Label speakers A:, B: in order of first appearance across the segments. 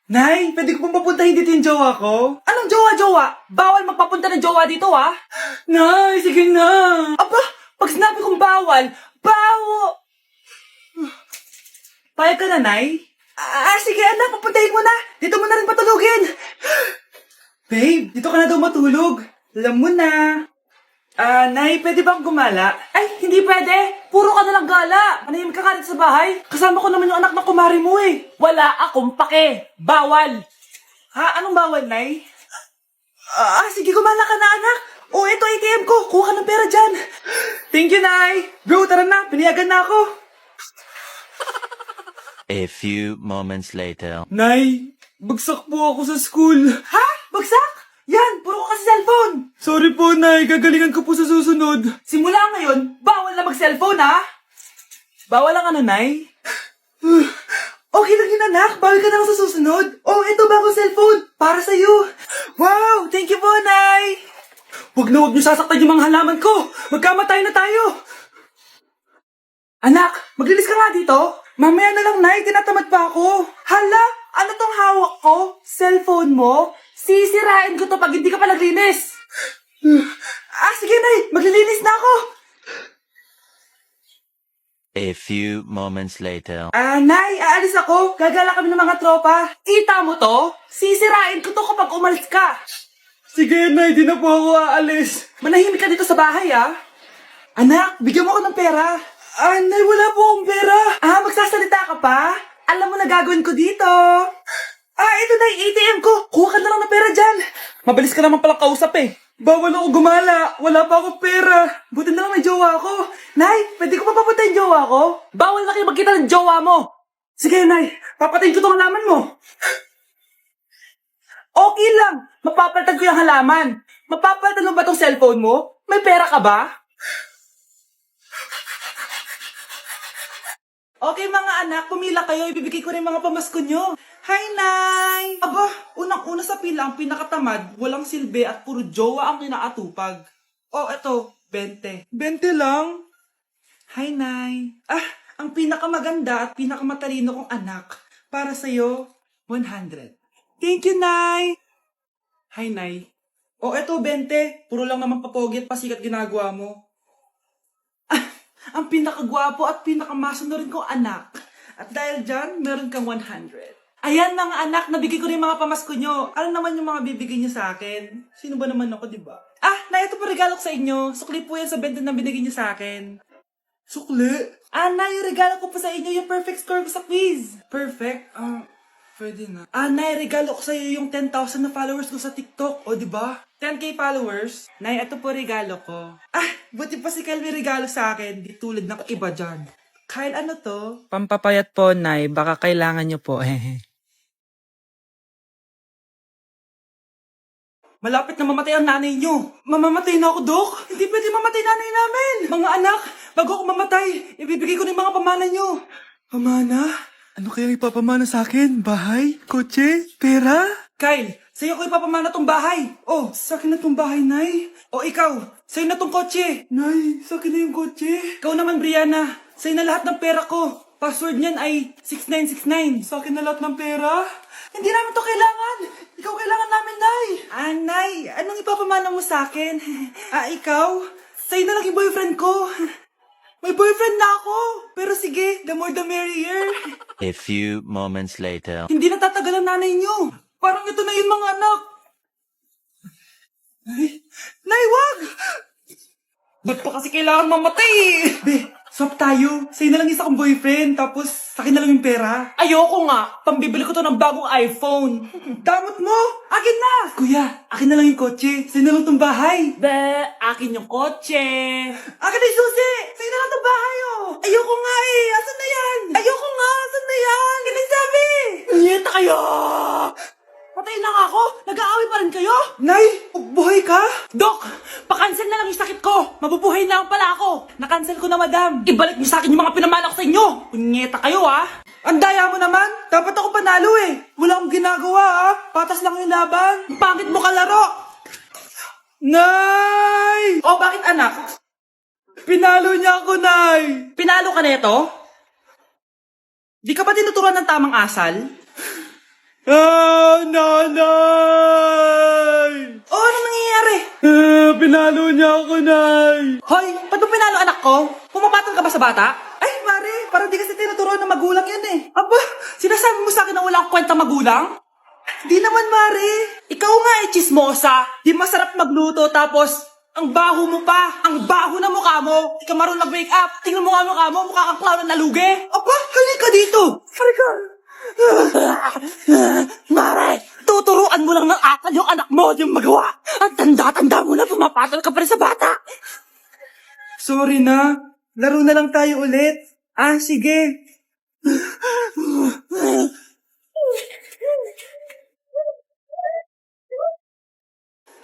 A: Nay, pwede ko pong papuntahin dito yung jowa ko?
B: Anong jowa-jowa? Bawal magpapunta ng jowa dito, ah.
A: Nay, sige na.
B: Aba, pag sinabi kong bawal,
A: Payag ka na, Nay?
B: sige anak, papuntahin mo na. Dito mo na rin patulugin.
A: Babe, dito ka na daw matulog. Alam mo na. Nay, pwede bang gumala?
B: Ay, hindi pwede. Puro ka nalang gala. Manahimik ka ka dito sa bahay. Kasama ko naman yung anak ng kumari mo eh. Wala akong pake. Bawal.
A: Ha? Anong bawal, Nay?
B: Sige, gumala ka na anak. Ito ATM ko. Kuha ka ng pera dyan.
A: Thank you, Nay. Bro, tara na. Piniyagan na ako.
C: A few moments later.
A: Nay, bagsak po ako sa school.
B: Ha? Bagsak? Yan, puro ka kasi cellphone.
A: Sorry po, Nay. Gagalingan ko po sa susunod.
B: Simula ngayon, bawal na mag-cellphone ha.
A: Bawal lang ano, Nay?
B: Okay lang yun anak, bawal ka na lang sa susunod. Ito bagong cellphone, para sa'yo.
A: Wow, thank you po, Nay. Huwag niyo sasaktan yung mga halaman ko. Magkamatay na tayo.
B: Anak, maglinis ka nga dito.
A: Mamaya na lang, Nay. Tinatamad pa ako.
B: Hala, ano tong hawak ko? Cellphone mo? Sisirain ko to pag hindi ka pa naglinis. Sige nay, maglilinis na ako.
C: A few moments later.
B: Nay, aalis ako. Gagala kami ng mga tropa. Kita mo to? Sisirain ko to kapag umalis ka.
A: Sige, Nay. Di na po ako aalis.
B: Manahimik ka dito sa bahay, ah.
A: Anak, bigyan mo ako ng pera.
B: Nay, wala po akong pera. Magsasalita ka pa? Alam mo na gagawin ko dito. Ito na yung ATM ko. Kuha ka na lang ng pera dyan.
A: Mabilis ka naman palang kausap eh. Bawal ako gumala. Wala pa akong pera.
B: Buti na lang may jowa ako. Nay, pwede ko pa papunta yung jowa ko? Bawal na kayo magkita ng jowa mo.
A: Sige, Nay. Papatayin ko tong halaman mo.
B: Okay lang. Mapapalitan ko yung halaman. Mapapalitan mo ba tong cellphone mo? May pera ka ba? Okay mga anak, pumila kayo. Ibibigay ko rin mga pamasko nyo.
A: Hi, Nay! Aba, unang-una sa pila ang pinakatamad, walang silbi at puro jowa ang kinaatupag. Eto, 20. 20 lang? Hi, Nay. Ang pinakamaganda at pinakamatalino kong anak. Para sa'yo, 100. Thank you, Nay! Hi, Nay. Eto, 20. Puro lang naman papogi at pasikat ginagawa mo. Ang pinakagwapo at pinakamasunod kong anak. At dahil dyan, meron kang 100. Ayan mga anak, nabigay ko rin mga pamasko nyo. Ano naman yung mga bibigay nyo sa akin? Sino ba naman ako, di ba? Na ito pa regalo ko sa inyo. Sukli po yan sa 20 na binigay nyo sa akin. Sukli? Nay, regalo ko pa sa inyo yung perfect score ko sa quiz. Perfect? Pwede na. Nay, regalo ko sa iyo yung 10,000 na followers ko sa TikTok. O, di ba? 10K followers. Nay, ito po regalo ko. Buti pa si Kyle may regalo sa akin. Di tulad ng iba dyan. Kyle, ano to?
D: Pampapayat po, Nay. Baka kailangan nyo po.
A: Malapit na mamatay ang nanay nyo. Mamamatay na ako, Dok. Hindi pwede mamatay nanay namin. Mga anak, bago ako mamatay, ibibigay ko na yung mga pamana nyo. Pamana? Ano kaya ipapamana sa akin? Bahay? Kotse? Pera? Kyle, sa'yo ko ipapamana tong bahay. Sa akin na tong bahay, Nay. Ikaw, sa'yo na tong kotse. Nay, sa akin na yung kotse. Ikaw naman, Brianna, sa'yo na lahat ng pera ko. Password niyan ay 6969. Sa akin na lahat ng pera? Hindi namin to kailangan. Ikaw kailangan namin, Nay. Nay, anong ipapamana mo sa akin? Ikaw? Sa'yo na lang yung boyfriend ko. May boyfriend na ako. Pero sige, the more the merrier.
C: A few moments later.
A: Hindi natatagal ang nanay niyo. Parang ito na yun, mga anak. Nay, wag! Ba't pa kasi kailangan mamatay eh? Swap tayo. Sa'yo na lang isa kong boyfriend, tapos sa akin na lang yung pera.
B: Ayoko nga. Pambibili ko to ng bagong iPhone.
A: Damot mo! Akin na! Kuya, akin na lang yung kotse. Sa'yo na lang tong bahay.
B: Akin yung kotse.
A: Akin na yung susi! Sa'yo na lang tong bahay, oh! Ayoko nga eh! Asan na yan? Ayoko nga! Asan na yan? Ganun sabi!
B: Nyeta kayo! Patay na nga ako. Nag-aaway pa rin kayo?
A: Nay, buhay ka?
B: Dok, pakancel na lang yung sakit ko. Mabubuhay na lang pala ako. Nakancel ko na, madam. Ibalik niyo sa akin yung mga pinamana ko sa inyo. Punyeta kayo, ah.
A: Ang daya mo naman! Dapat ako panalo eh! Wala akong ginagawa ah! Patas lang yung laban!
B: Pangit mo kalaro.
A: Nay! Bakit anak? Pinalo niya ako, Nay!
B: Pinalo ka neto? Di ka ba tinuturuan ng tamang asal?
A: Pinalo niya ako, Nay!
B: Hoy, ba't mo pinalo anak ko? Pumapatol ka ba sa bata? Ay, Mare, parang di kasi tinuturuan ng magulang yan eh.
A: Aba, sinasabi mo sa akin na walang kwenta magulang?
B: Di naman, Mare. Ikaw nga eh, chismosa. Di masarap magluto tapos ang baho mo pa. Ang baho na mukha mo. Di ka marunong mag-make up. Tingnan mo nga mukha mo. Mukha kang clown na nalugi.
A: Aba, halika dito!
B: Halika. Mare, tuturuan mo lang ng akal yung anak mo yung magawa. Ang tanda-tanda mo na pumapatol ka pa rin sa bata.
A: Sorry na. Laro na lang tayo ulit. Ah, sige.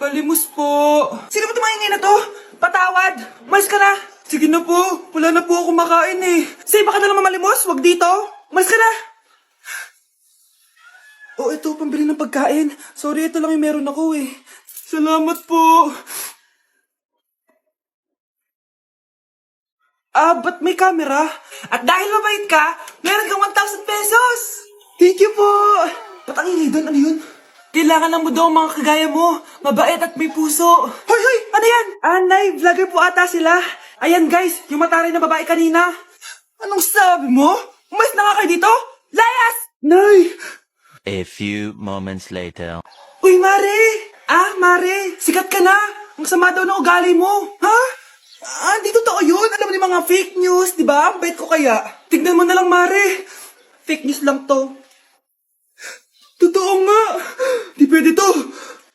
A: Palimos po.
B: Sino ba tumahingay na to? Patawad. Malis ka na.
A: Sige na po. Wala na po ako makain eh.
B: Say, baka na lang mamalimos. Wag dito. Malis ka na.
A: Oh, ito, pambili ng pagkain. Sorry, ito lang yung meron ako eh. Salamat po. Ah, ba't may camera?
B: At dahil mabait ka, meron kang 1,000 pesos.
A: Thank you po. Ba't ang ingay doon? Ano yun?
B: Kailangan lang mo daw ang mga kagaya mo. Mabait at may puso.
A: Hoy, hoy! Ano yan? Nay, vlogger po ata sila. Ayan guys, yung mataray na babae kanina.
B: Anong sabi mo? Umalis na nga kayo dito? Layas!
A: Nay!
C: A few moments later.
A: Uy, Mare! Ah, Mare! Sikat ka na! Ang sama daw ng ugali mo! Ha? Ah, di totoo yun! Alam mo yung mga fake news, di ba? Ang bait ko kaya. Tignan mo na lang, Mare! Fake news lang to. Totoo nga! Di pwede to!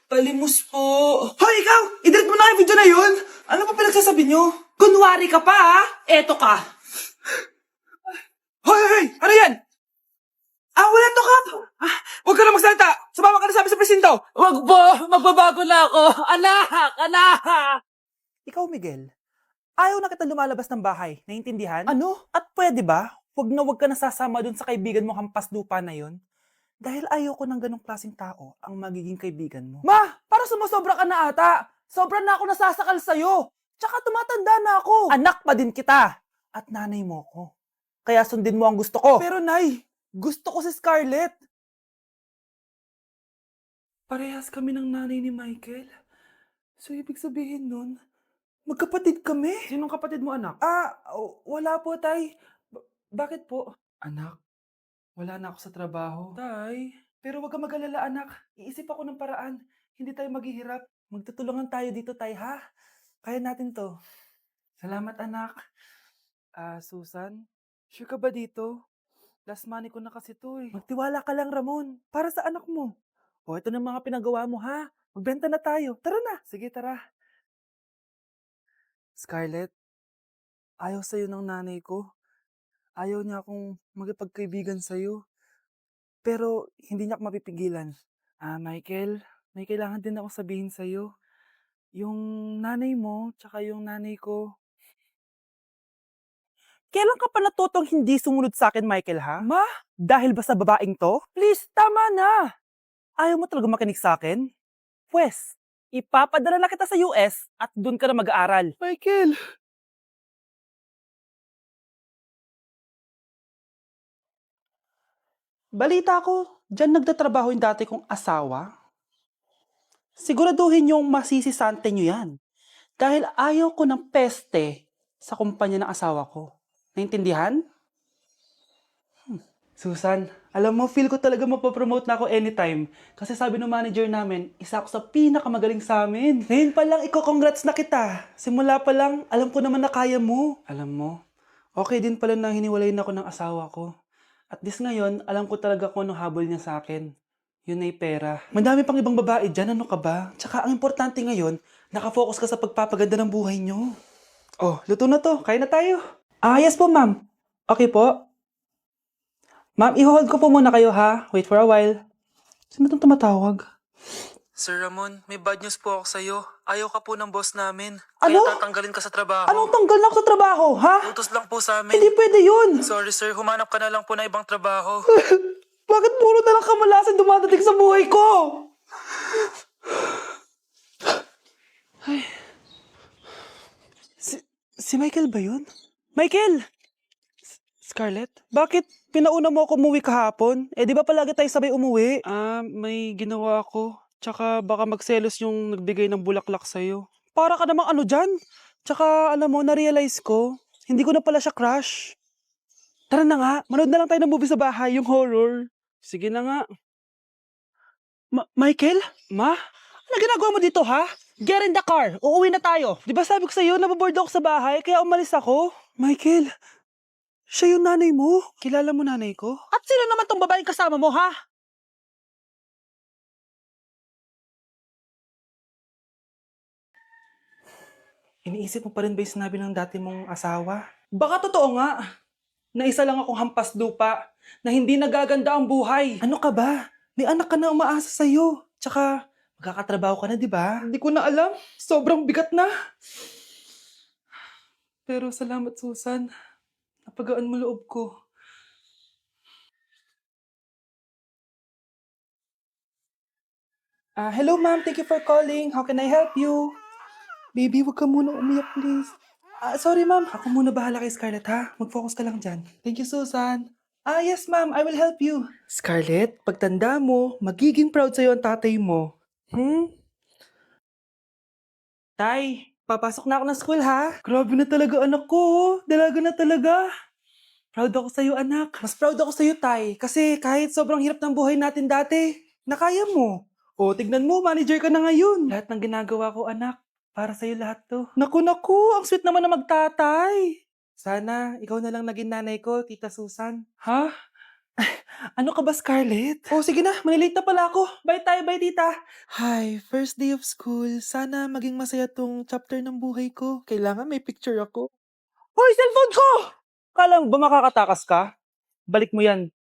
B: Palimos po.
A: Hoy, ikaw! I-delete mo na yung video na yun! Ano pa pinagsasabi nyo?
B: Kunwari ka pa ha? Eto ka.
A: Hoy, hoy! Ano yan? Ah, wala to, Kap! Ah, huwag ka na magsalita! Sumama ka na sa amin sa presinto!
B: Wag po! Magbabago na ako! Anak! Anak!
E: Ikaw, Miguel, ayaw na kita lumalabas ng bahay. Naintindihan?
B: Ano?
E: At pwede ba? Huwag ka nasasama dun sa kaibigan mo hampas lupa na yun. Dahil ayaw ko ng ganong klaseng tao ang magiging kaibigan mo.
B: Ma! Para sumusobra ka na ata! Sobra na ako nasasakal sa'yo! Tsaka tumatanda na ako!
E: Anak pa din kita! At nanay mo ko. Kaya sundin mo ang gusto ko.
B: Pero Nay, gusto ko si Scarlett!
A: Parehas kami ng nanay ni Michael. So, ibig sabihin nun, magkapatid kami?
B: Sinong kapatid mo, anak?
A: Ah, wala po, Tay. Bakit po? Anak, wala na ako sa trabaho. Tay, pero wag ka mag-alala, anak. Iisip ako ng paraan. Hindi tayo maghihirap. Magtutulungan tayo dito, Tay, ha? Kaya natin to. Salamat, anak. Ah, Susan, sure ka ba dito? Last money ko na kasi to eh.
E: Magtiwala ka lang, Ramon. Para sa anak mo. O, ito na mga pinagawa mo, ha? Magbenta na tayo. Tara na.
A: Sige, tara. Scarlett, ayaw sa'yo ng nanay ko. Ayaw niya akong magipagkaibigan sa'yo. Pero hindi niya ako mapipigilan. Ah, Michael, may kailangan din ako sabihin sa'yo. Yung nanay mo, tsaka yung nanay ko.
E: Kailan ka pa natutong hindi sumunod sa akin, Michael, ha?
A: Ma?
E: Dahil ba sa babaeng to?
B: Please, tama na!
E: Ayaw mo talaga makinig sa akin? Pwes, ipapadala na kita sa US at doon ka na mag-aaral.
A: Michael!
E: Balita ko, dyan nagtatrabaho yung dati kong asawa. Siguraduhin yung masisisante nyo yan. Dahil ayaw ko ng peste sa kumpanya ng asawa ko. Naintindihan?
A: Susan, alam mo, feel ko talaga mapapromote na ako anytime. Kasi sabi ng manager namin, isa ako sa pinakamagaling sa amin. Ngayon pa lang, congrats na kita. Simula pa lang, alam ko naman na kaya mo. Alam mo, okay din pala na hiniwalay na ako ng asawa ko. At this ngayon, alam ko talaga kung anong habol niya sa akin. Yun ay pera. Madami pang ibang babae dyan, ano ka ba? Tsaka ang importante ngayon, nakafocus ka sa pagpapaganda ng buhay nyo. Oh, luto na to. Kain na tayo. Ah, yes po, ma'am. Okay po. Ma'am, i-hold ko po muna kayo ha. Wait for a while. Sino itong tumatawag? Sir Ramon, may bad news po ako sa'yo. Ayaw ka po ng boss namin.
E: Ano?
A: Kaya tatanggalin ka sa trabaho.
E: Anong tanggal na ako sa trabaho, ha?
A: Utos lang po sa amin.
E: Hindi pwede yun.
A: Sorry sir, humanap ka na lang po na ibang trabaho.
E: Bakit puro na lang kamalasan dumadating sa buhay ko?
A: Si Michael ba yun?
E: Michael!
A: Scarlett?
E: Bakit pinauna mo ako umuwi kahapon? Eh di ba palagi tayo sabay umuwi?
A: Ah, may ginawa ako. Tsaka baka magselos yung nagbigay ng bulaklak sa'yo.
E: para ka namang ano dyan. Tsaka alam mo, na-realize ko, hindi ko na pala siya crush. Tara na nga, manood na lang tayo ng movie sa bahay, yung horror. Sige na nga. Michael? Ma? Ano ginagawa mo dito, ha? Get in the car. Uuwi na tayo. Di ba sabi ko sa'yo, nababoard ako sa bahay, kaya umalis ako? Michael, siya yung nanay mo. Kilala mo nanay ko? At sino naman tong babaeng kasama mo, ha? Iniisip mo pa rin ba yung sinabi ng dati mong asawa? Baka totoo nga, na isa lang akong hampas lupa, na hindi nagaganda ang buhay. Ano ka ba? May anak ka na umaasa sa'yo. Tsaka, magkakatrabaho ka na, di ba? Hindi ko na alam. Sobrang bigat na. Pero salamat, Susan. Napagaan mo loob ko. Hello, ma'am. Thank you for calling. How can I help you? Baby, wag ka muna umiyak, please. Sorry, ma'am. Ako muna bahala kay Scarlett, ha? Mag-focus ka lang dyan. Thank you, Susan. Yes, ma'am. I will help you. Scarlett, pagtanda mo, magiging proud sa'yo ang tatay mo. Tay, papasok na ako ng school, ha? Grabe na talaga anak ko, oh. Dalaga na talaga. Proud ako sa'yo, anak. Mas proud ako sa'yo, Tay. Kasi kahit sobrang hirap ng buhay natin dati, nakaya mo. O, tignan mo, manager ka na ngayon. Lahat ng ginagawa ko, anak, para sa'yo lahat to. Naku, ang sweet naman na magtatay. Sana, ikaw na lang naging nanay ko, Tita Susan. Ha? Ano ka ba, Scarlett? Oh, sige na, malilate na pala ako. Bye tayo, bye, tita. Hi, first day of school. Sana maging masaya tong chapter ng buhay ko. Kailangan may picture ako. Hoy, cellphone ko! Kala mo ba makakatakas ka? Balik mo yan.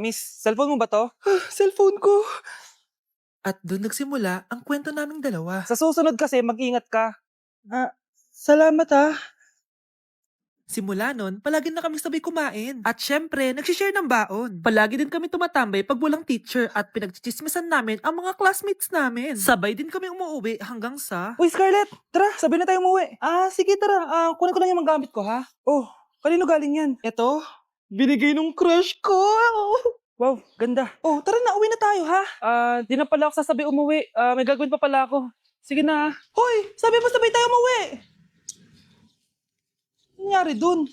E: Miss, cellphone mo ba to? Cellphone ko. At doon nagsimula ang kwento naming dalawa. Sa susunod kasi, mag-ingat ka. Salamat ha. Simula nun, palagi na kami sabay kumain. At syempre, nagsishare ng baon. Palagi din kami tumatambay pag walang teacher at pinagchichismisan namin ang mga classmates namin. Sabay din kami umuwi hanggang sa... Uy, Scarlett! Tara, sabay na tayo umuwi. Sige, tara. Kunin ko lang yung mga gamit ko, ha? Oh, kanino galing yan? Eto, binigay nung crush ko. Wow, ganda. Oh, tara na, uwi na tayo, ha? Di na pala ako sasabi umuwi. May gagawin pa pala ako. Sige na. Hoy, sabi mo sabay tayo umuwi. Ano nangyari dun?